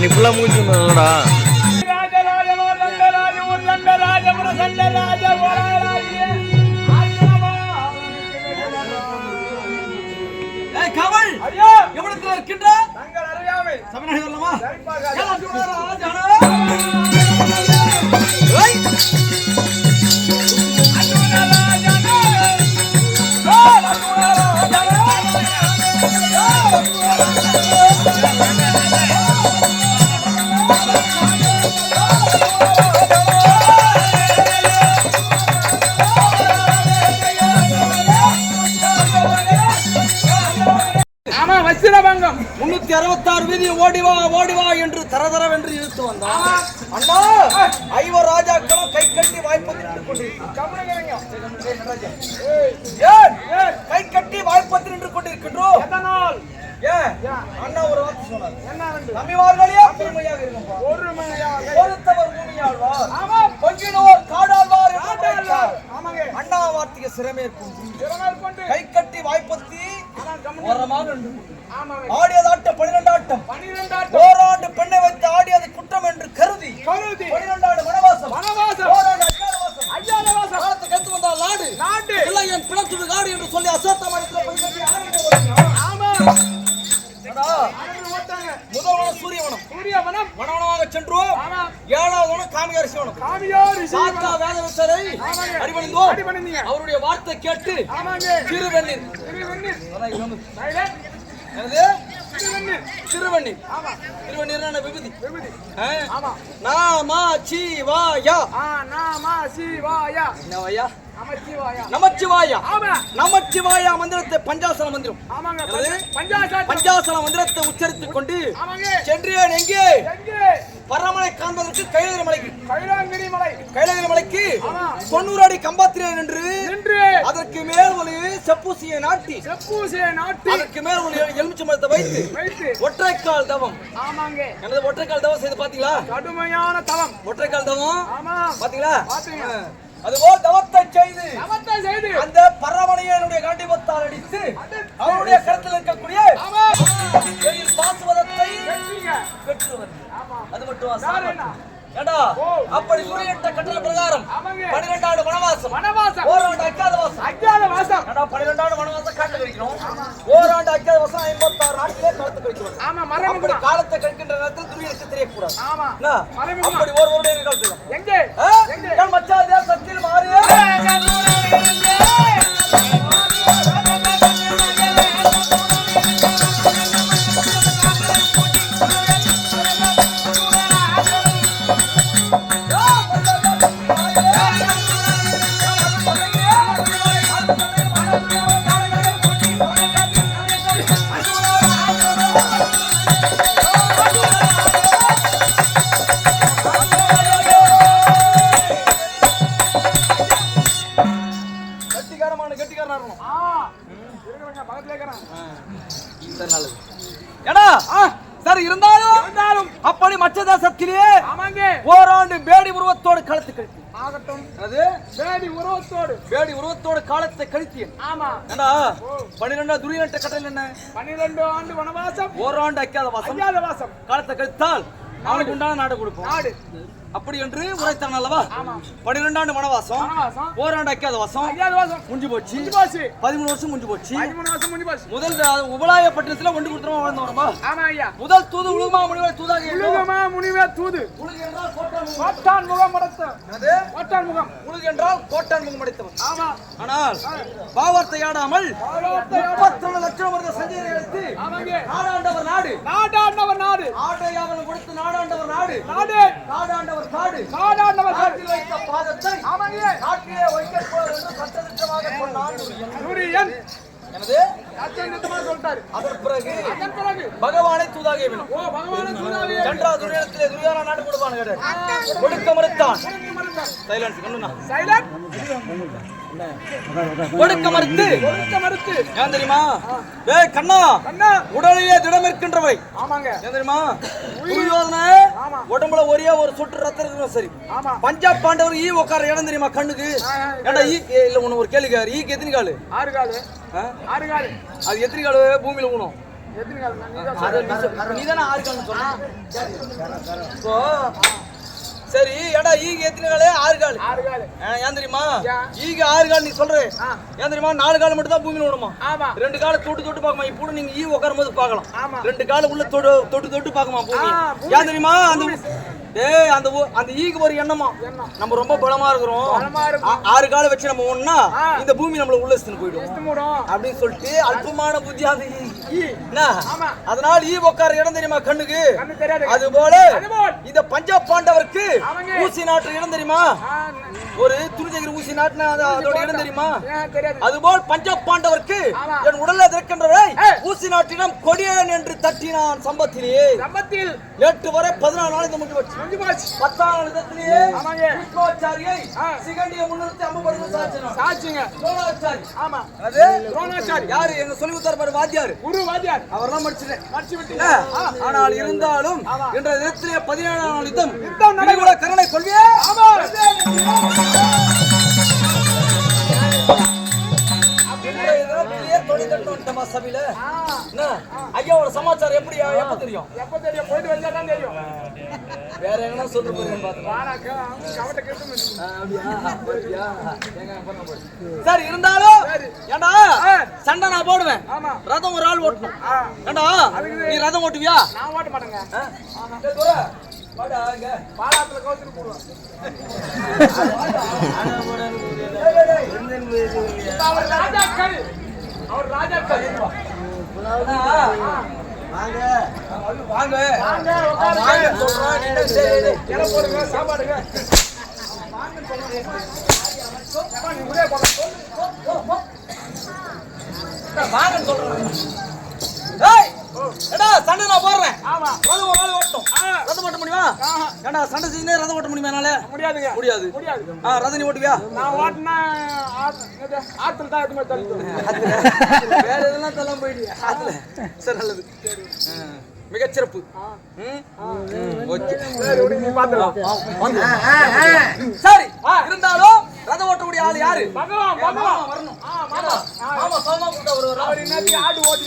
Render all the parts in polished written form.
இப்பெல்லாம் மூச்சுடா கமல் எவ்வளவு இருக்கின்ற தங்கள் அறியாமை சமநாயகம் சொல்லமா வச்சிரபங்கம் 366 வீதியை ஓடிவா என்று தரதரவென்று இழுத்து வந்தான். அண்ணா ஐவர் ராஜாக்களும் கை கட்டி வாய்ப்பத்தில் கை கட்டி வாய்ப்பத்தில் நின்று கொண்டிருக்கின்றோம். அண்ணா ஒரு வார்த்தை சொன்னார், நம்பிவார்களே பெருமையாக இருக்கும், ஒருத்தவர் பூமியாழ்வார், கொஞ்சினோர் காடாழ்வார். அண்ணா வார்த்தைக்கு சிரமேற்கும் கை கட்டி வாய்ப்பத்தி ஆடியதாட்டம் 12 ஆட்டம், ஓராண்டு பெண்ணை வைத்து ஆடியது குற்றம் என்று கருதி 12 ஆண்டு வனவாசம், ஓராண்டு அஜ்ஞாதவாசம் காலத்துக்கு எடுத்து வந்தால் நாடு இல்லை என் பிணத்துடு காடு என்று சொல்லி அசத்தமாக முதல்வனம் சூரியவனம் வனவனமாக சென்றோம். 7வது வனம் காமியாரிசி வனம். வேதவசரை அடிபணிந்தோம். அவருடைய வார்த்தை கேட்டு திருவெண்ணீர் திருவண்ணீர் விபூதி நமச்சிவாயா மந்திரத்தை பஞ்சாசன மந்திரம் பஞ்சாசன மந்திரத்தை உச்சரித்துக் கொண்டு சென்றேன். எங்கே? பரமலை காண்பதற்கு கைலாகிரி மலைக்கு 90 அடி கம்பாத்திரேன் என்று அதற்கு மேல் ஒரு செப்பூசியை நாட்டி அதற்கு மேல் ஒரு எலுமிச்சை மரத்தை வைத்து ஒற்றைக்கால் தவம். எனது ஒற்றைக்கால் தவம் செய்து பாத்தீங்களா? கடுமையான தவம் ஒற்றைக்கால் தவம் பாத்தீங்களா? அதுபோல் தவத்தை செய்து அந்த பரமனையனுடைய காண்டிபத்தால் அடித்து அவருடைய கருத்தில் இருக்கக்கூடிய பாசுவதத்தை பெற்றுவர். அது மட்டும் அப்படி சூரியன் கட்டளை பிரகாரம் 12 ஆண்டு வனவாசம், ஓராண்டு அஜ்ஞாதவாசம். 12 ஆண்டு வனவாசம் காட்டு கழிக்கிறோம், ஓராண்டு அஜ்ஞாதவாசம் 56 நாட்களே காலத்தை கழிக்கிறோம். அப்படி காலத்தை கழிக்கின்ற நேரத்தில் துரியனுக்கு தெரியக்கூடாது. அப்படி ஒரு காலத்தில் மச்சா தேசத்தில் மாறிய இருந்தாலும் அப்படி மற்ற தேசத்திலே ஓராண்டு பேடி உருவத்தோடு காலத்தை கழித்து பேடி உருவத்தோடு காலத்தை கழித்தேன். 12 துரியன் கட்டளை என்ன? 12 ஆண்டு வனவாசம், ஓராண்டு அஜ்ஞாதவாசம் காலத்தை கழித்தால் அவனுக்கு உண்டான நாடு கொடுப்போம். அப்படி என்று உரைத்தான் அல்லவா? 12 ஆண்டு வனவாசம், ஓராண்டு அஜ்ஞாதவாசம் முடிஞ்சு போச்சு. 13 வருஷம் முடிஞ்சு போச்சு. முதல் உபலாய பட்டணத்துல ஒன்று கொடுத்துருமா வாழ்ந்தவரமா? முதல் தூது உலகமா முனிவர் தூதாக தூது கோட்டான் முகம் அடைத்தவன். ஆனால் பாவத்தை ஆடாமல் 32 லட்சம் வருட சஞ்சீரை எடுத்து நாடாண்டவர் நாடு ஆடையாவலம் கொடுத்து நாடாண்டவர் நாடாண்டவர் காடு காட்டில் வைத்த பாதத்தை நாட்டிலே வைக்கப்போவது என்று சட்டத்தில் துரியன் எனது சொல்லிட்டாரு. அதன் பிறகு பகவானை தூதாக சண்டா துரியனத்திலே துரியானா நாட்டு கொடுப்பான் கேட்டார். கொடுக்க மறுத்தான். சைலன்ஸ் கண்ணுனா சைலன்ட் கொடுக்க மறுத்து ஏன் தெரியுமா? ஏய் கண்ணா உடலிலே திடம் இருக்கின்றவை. ஆமாங்க. ஏன் தெரியுமா? துரியோதன உடம்புல ஒரே ஒரு சொட்டு ரத்தம் இருக்கணும். சரி பஞ்சாப் பாண்டவர் ஈ உட்கார இடம் தெரியுமா கண்ணுக்கு? ஏண்டா ஈ இல்ல உன ஒரு கேள்வி கேரு. ஈக்கு எத்தனை காலு? 6 காலு. 6 காலு. அது எத்தனை காலு பூமியில ஊனும்? எத்தனை காலு? நீதானே 6 கால்னு சொன்ன. இப்போ சரி ஏடா ஈக்கு எத்தனை காலு? 6 காலு. 6 காலு. ஏன் தெரியுமா? ஈக்கு 6 கால் நீ சொல்ற. ஏன் தெரியுமா? 4 கால் மட்டும் தான் பூமியில ஊனுமா? ஆமா. 2 கால தொட்டு பார்க்கமா. இப்போ நீங்க ஈ உட்காரும் போது பார்க்கலாம். 2 கால உள்ள தொட்டு பார்க்கமா பூமி. ஏன் தெரியுமா? அந்த ஈக்கு ஒரு எண்ணமா நம்ம ரொம்ப பலமா இருக்கிறோம். 6 கால வச்சு நம்ம ஒண்ணா இந்த பூமி நம்மள உள்ள இழுத்துட்டு போய்டும் அப்படின்னு சொல்லிட்டு அல்பமான புத்தியாத ஈ. அதனால ஈ உட்கார இடம் தெரியுமா கண்ணுக்கு? அது போல இந்த பஞ்சாப் பாண்டவருக்கு ஊசி நாட்டு இடம் தெரியுமா? ஒரு துணிஜகிரி ஊசி நாட்டுனா அதோட இடம் தெரியுமா? அதுபோல் பஞ்சாப் பாண்டவருக்கு என் உடல்ல திறக்கின்றவரை ஊசி நாட்டிடம் கொடியன் என்று தட்டினான் சம்பத்திலே. 8 வரை 14 நாள் இந்த முடிவு 10ஆம் நாளிலே விஷ்ணுவாச்சாரியை சிகண்டிய முன்னிறுத்தி அம்புபடுத்து சாட்சிங்க. துரோணாச்சாரி. ஆமா அது துரோணாச்சாரி யாரு? எங்க சொல்லி கொடுத்தார் பாரு வாத்தியார், குரு வாத்தியார். அவர்தான் படிச்சு விட்டீங்க. ஆனால் இருந்தாலும் இன்றைய தினத்திலே 17ஆம் நாள் யுத்தம் நடைபெற கருணை கொள்வியே. ஆமா ஐயாவோட சமாச்சாரம் எப்ப தெரியும்? போயிட்டு வந்தா தான் தெரியும். வேற எங்கன்னா சொல்ற சரி இருந்தாலும் ஏண்டா சண்டை நான் போடுவேன். ரதம் ஒரு ஆள் ஓட்டணும். ஏண்டா நீ ரதம் ஓட்டுவியா? நான் ஓட்ட மாட்டேங்க. பாலாத்துல கோத்துட்டு போடுவேன். அவர் ராஜாக்கள் வாங்க வாங்க வாங்க சொல்றாங்க. சாப்பாடுங்க வாங்க சொல்றேன். சண்டை நான் போடுறேன். ரதம் ஒரு ஆள் ஓட்டும். ரதம் ஓட்ட முடியுமா? ஏண்டா சண்டை செஞ்சே ரதம் ஓட்ட முடியுமா? என்னால முடியாதுங்க. முடியாது. ரதம் நீ ஓட்டுவியா? நான் ஓட்டினா ஆத்துல தான் எடுத்து தள்ளி வேற எதெல்லாம் தள்ளாம போயிடுவியா? ஆத்துல. சரி நல்லது. மிகச்சிறப்பு. சரி இருந்தாலும் ரத ஓட்டக்கூடிய ஆள் யாரு? வரணும். ஆடு ஓட்டி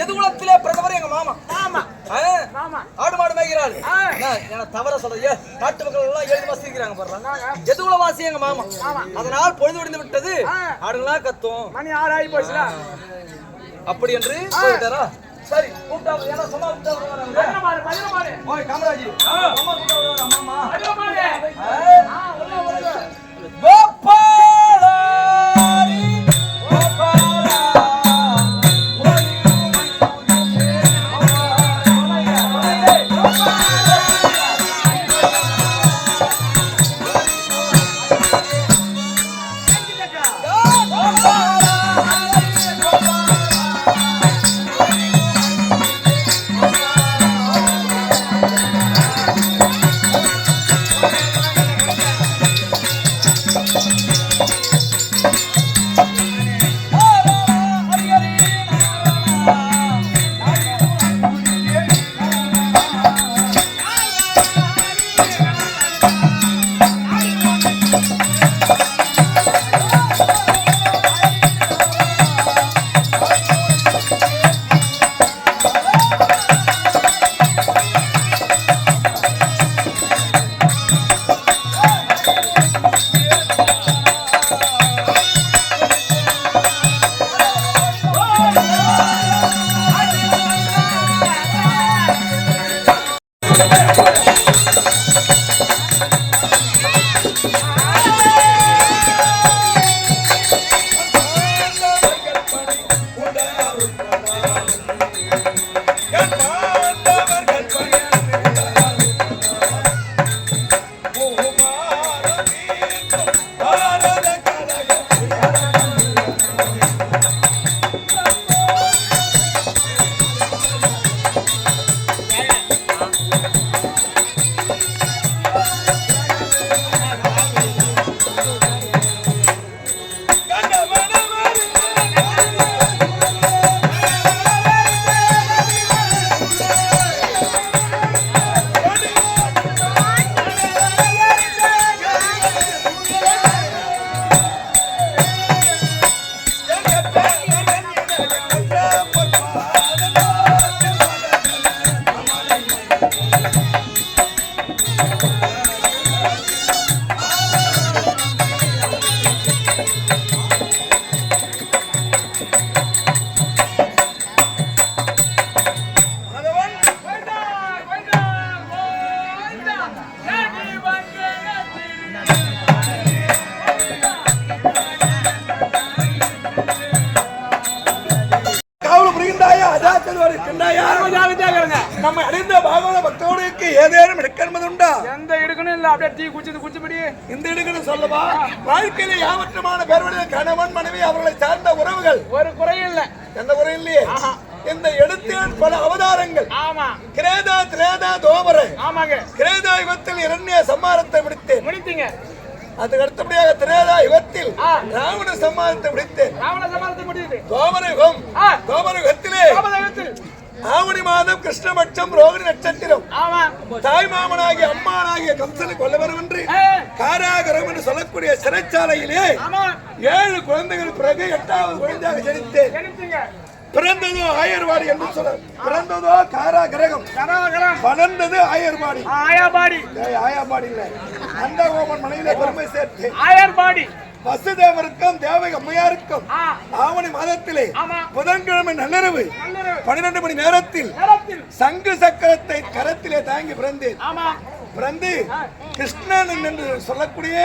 எதுகுலத்திலே பிரதமர் எங்க மாமா. ஆடு மாடு மேய்கிறாள். தவற சொல்ற நாட்டு மக்கள் எல்லாம் 7 மாசம் இருக்கிறாங்க பாருங்க. எதுகுல வாசி எங்க மாமா. அதனால் பொழுது விடுந்து விட்டது. ஆடுங்களா கத்தும். மணி 6 ஆகி போச்சுல. அப்படி என்று போயிட்டாரா? சரி கூப்பிட்டா ஏன்னா சொன்னா காமராஜ் அம்மா கூப்பிட்டா மாமா இந்த இடுக்கணும் இல்ல அப்படியே டீ குடிச்சபடி இந்த இடுக்கணும் சொல்லவா? வாழ்க்கையில யாவற்றமான பேருடைய கணவன் மனைவி அவர்களை சார்ந்த உறவுகள் ஒரு குறையும் இல்ல. எந்த குறையும் இல்லையே. இந்த எடுத்தேன் பல அவதாரங்கள். ஆமா. கிரேதா திரேதா தோமர. ஆமாங்க. கிரேதா யுகத்தில் இரண்ய சம்மாரத்தை முடித்தீங்க. அதுக்கு அடுத்தபடியாக திரேதா யுகத்தில் ராவண சம்மாரத்தை முடித்தேன். ராவண சம்மாரத்தை முடித்தது. தோமர யுகம். தோமர யுகத்திலே ஆவணி மாதம் கிருஷ்ணபட்சம் ரோகிணி நட்சத்திரம். தாய் மாமனாகிய அம்மானாகிய கம்சனை கொல்ல வரும் என்று காராகரம் என்று சொல்லக்கூடிய சிறைச்சாலையிலே 7 குழந்தைகள் பிறகு 8வது குழந்தையாக ஜனித்தேன். பிறந்ததோ ஆயர்வாடி என்று சொல்ல, பிறந்ததோ காராகிரகம், வளர்ந்தது ஆயர்வாடி. ஆயாபாடி இல்ல, அந்த கோபன் மனையிலே பெருமை சேர்த்து ஆயர்வாடி. வசுதேவருக்கும் தேவை அம்மையாருக்கும் ஆவணி மாதத்திலே புதன்கிழமை நள்ளிரவு 12 மணி நேரத்தில் சங்கு சக்கரத்தை கரத்திலே தாங்கி பிறந்தேன். பிறந்து கிருஷ்ணன் என்று சொல்லக்கூடிய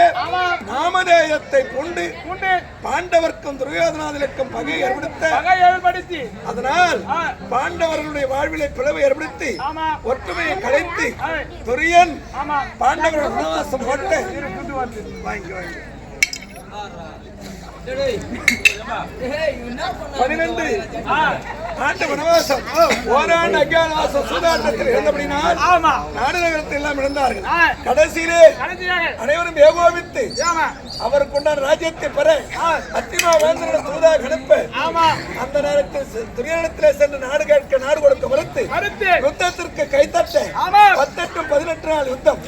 நாமதேயத்தை கொண்டு பாண்டவர்க்கும் துரியோதனாதிகளுக்கும் பகை ஏற்படுத்தி அதனால் பாண்டவர்களுடைய வாழ்விலை பிளவை ஏற்படுத்தி ஒற்றுமையை கலைத்து துரியன் பாண்டவர்கள் வனவாசம் போட்டு வாங்கி 12 ஆண்டு வனவாசம், ஓராண்டு அஜ்ஞானவாசம் சூதாட்டத்தில் இருந்தபடினால் நாடுநகரத்தில் எல்லாம் இழந்தார்கள். கடைசியிலே அனைவரும் ஏகோபித்து அவருக்குண்டான ராஜ்யத்தை பெற அத்திமா வேந்தனுடைய தூதாக அனுப்ப அந்த நேரத்தில் துரியானத்திலே சென்று நாடு கேட்க நாடு கொடுக்க மறுத்து யுத்தத்திற்கு கைத்தட்ட 18 நாள் யுத்தம்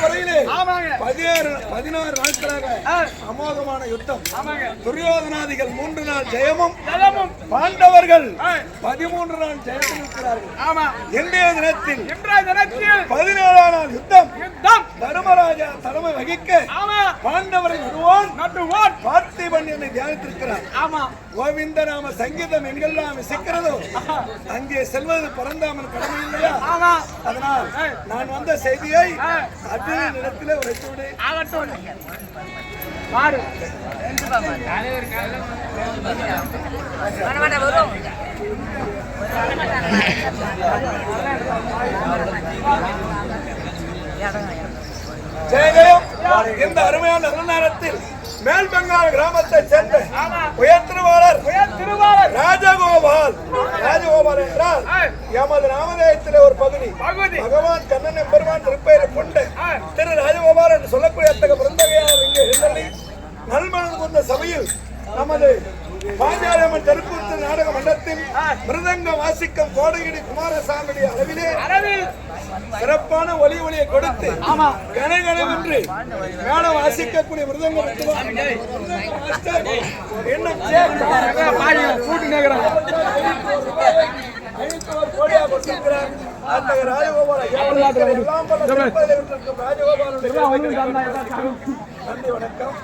வரையிலே 16 நாட்களாக அமோகமான யுத்தம். துரியோதனாதிகள் 3 நாள் ஜெயமும் பாண்டவர்கள் 13 நாள் ஜெயத்தில் இருக்கிறார்கள். இன்றைய தினத்தில் 17ஆம் நாள் யுத்தம். தர்மராஜா தலைமை வகிக்க பாண்டவரை நடுவான் பார்த்திபன் என்னை தியானித்திருக்கிறார். கோவிந்த நாம சங்கீதம் எங்கெல்லாம் இசைக்கிறதோ அங்கே செல்வது பரந்தாமன் கடமை இல்லையா? அதனால் நான் வந்த செய்தியை அர்ஜுனன் இடத்திலே உரைத்துவிடு. ஜெயஜெயம். இந்த அருமையான நேரத்தில் மேல் பெங்கால் கிராமத்தை சேர்ந்த உயர் திருவாளர் ராஜகோபால் என்றால் எமது நாமதேயத்திலே ஒரு பகுதி பகவான் கண்ணன் எம்பெருமான் திருப்பெயரை கொண்டு திரு ராஜகோபால் என்று சொல்லக்கூடிய அத்தகைய பிறந்தகையாளர் இங்கே எழுந்தள்ளி நல்மணம் கொண்ட சபையில் நமது பாஞ்சாலம்மன் தெருக்கூத்து நாடக மன்றத்தில் மிருதங்க வாசிக்கும் கோடகிரி குமாரசாமியுடைய அளவில் சிறப்பான ஒலியை கொடுத்து கனகனவென்று மேல வாசிக்கக்கூடிய மிருதங்க நன்றி, வணக்கம்.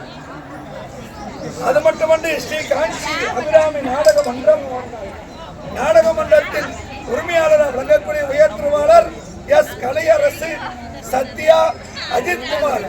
அது மட்டுமன்று ஸ்ரீ காஞ்சி அபிராமி நாடக மன்றத்தில் உரிமையாளராக விளங்கக்கூடிய உயர் திருவாளர் எஸ் கலையரசு சத்யா அஜித் குமார்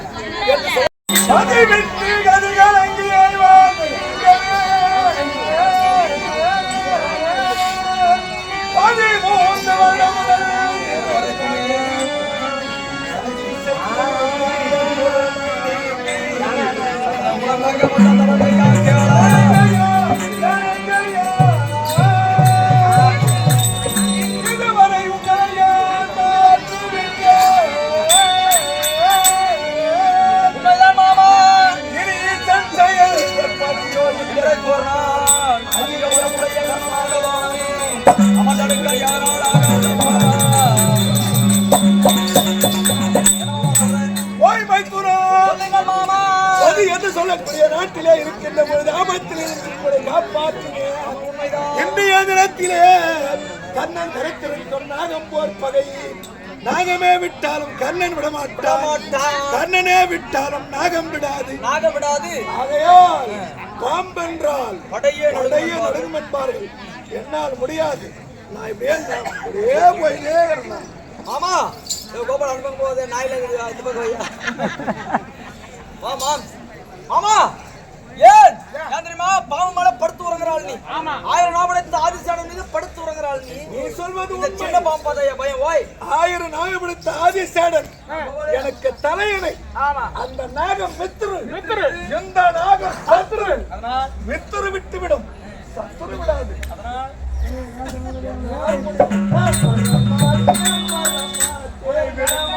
என்று சொல்லக்கூடிய நாட்டிலே இருக்கின்ற பொழுது ஆபத்தில் இருக்கிற காப்பாற்றினேன். இன்றைய தினத்திலே கண்ணன் கருத்திருக்கும் நாகம் போர் பகை. நாகமே விட்டாலும் கண்ணன் விட மாட்டான், கண்ணனே விட்டாலும் நாகம் விடாது. ஆகையால் பாம்பென்றால் படையே நடுங்கும் என்பார்கள். என்னால் முடியாது. நான் இப்படியே போயிட்டே இருந்தேன். ஆமா கோபால் அனுப்பும் போது நாயில ஆமா ஏன் தெரியுமா பாவம் மேல படுத்து உறங்குற உறங்குறாள் நீ. ஆமா 1000 நாபடைத்த ஆதிசேடன் மீது படுத்து உறங்குறாள் நீ. நீ சொல்வது இந்த சின்ன பாம்பாதைய பயம் ஓய். 1000 நாகப்படுத்த ஆதிசேடன் எனக்கு தலையணை. ஆமா அந்த நாகம் மித்துரு எந்த நாகம் சத்துரு அதனால் மித்துரு விட்டு விடும் சத்துரு விடாது. அதனால் ஓய் விடமா